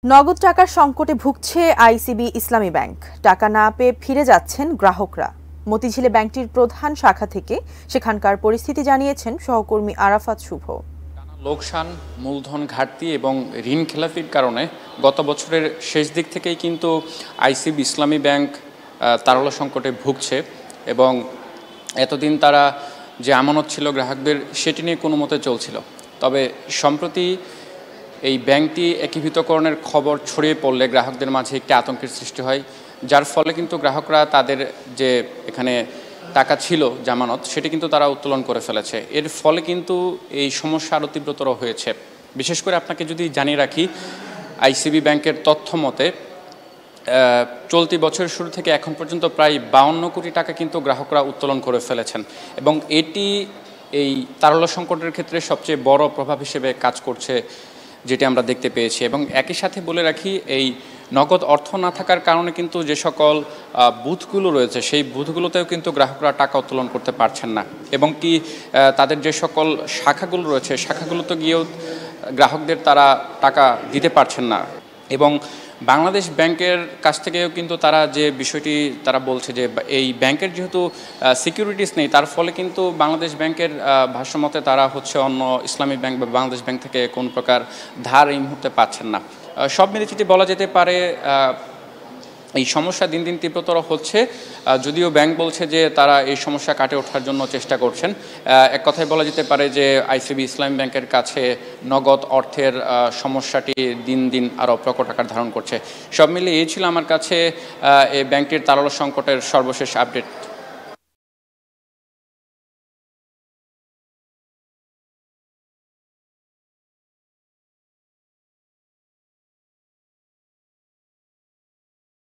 নগদ টাকার সংকটে ভুগছে আইসিবি ইসলামী ব্যাংক। টাকা না পেয়ে ফিরে যাচ্ছেন গ্রাহকরা। মতিঝিলে ব্যাংকটির প্রধান শাখা থেকে সেখানকার পরিস্থিতি জানিয়েছেন সহকর্মী আরাফাত শুভ। লোকসান, মূলধন ঘাটতি এবং ঋণ খেলাপির কারণে গত বছরের শেষ দিক থেকেই কিন্তু আইসিবি ইসলামী ব্যাংক তারল্য সংকটে ভুগছে এবং এতদিন তারা যে আমানত ছিল গ্রাহকদের সেটি নিয়ে কোনো মতে চলছিল। তবে সম্প্রতি এই ব্যাংকটি একীভূতকরণের খবর ছড়িয়ে পড়লে গ্রাহকদের মাঝে একটি আতঙ্কের সৃষ্টি হয়, যার ফলে কিন্তু গ্রাহকরা তাদের যে এখানে টাকা ছিল জামানত সেটি কিন্তু তারা উত্তোলন করে ফেলেছে। এর ফলে কিন্তু এই সমস্যা আরও তীব্রতর হয়েছে। বিশেষ করে আপনাকে যদি জানিয়ে রাখি, আইসিবি ব্যাংকের তথ্য মতে চলতি বছরের শুরু থেকে এখন পর্যন্ত প্রায় 52 কোটি টাকা কিন্তু গ্রাহকরা উত্তোলন করে ফেলেছেন এবং এটি এই তারল্য সংকটের ক্ষেত্রে সবচেয়ে বড় প্রভাব হিসেবে কাজ করছে যেটি আমরা দেখতে পেয়েছি। এবং একই সাথে বলে রাখি, এই নগদ অর্থ না থাকার কারণে কিন্তু যে সকল বুথগুলো রয়েছে সেই বুথগুলোতেও কিন্তু গ্রাহকরা টাকা উত্তোলন করতে পারছেন না এবং কি তাদের যে সকল শাখাগুলো রয়েছে শাখাগুলোতে গিয়েও গ্রাহকদের তারা টাকা দিতে পারছেন না। এবং বাংলাদেশ ব্যাংকের কাছ থেকেও কিন্তু তারা যে বিষয়টি তারা বলছে যে এই ব্যাংকের যেহেতু সিকিউরিটিস নেই, তার ফলে কিন্তু বাংলাদেশ ব্যাংকের ভাষ্যমতে তারা হচ্ছে অন্য ইসলামী ব্যাংক বা বাংলাদেশ ব্যাংক থেকে কোনো প্রকার ধার এই মুহূর্তে পাচ্ছেন না। সব মিলে যেটি বলা যেতে পারে, এই সমস্যা দিন দিন তীব্রতর হচ্ছে। যদিও ব্যাংক বলছে যে তারা এই সমস্যা কাটে ওঠার জন্য চেষ্টা করছেন। এক কথায় বলা যেতে পারে যে আইসিবি ইসলামী ব্যাংকের কাছে নগদ অর্থের সমস্যাটি দিন দিন আরও প্রকট আকার ধারণ করছে। সব মিলিয়ে এই ছিল আমার কাছে এই ব্যাংকটির তারল্য সংকটের সর্বশেষ আপডেট।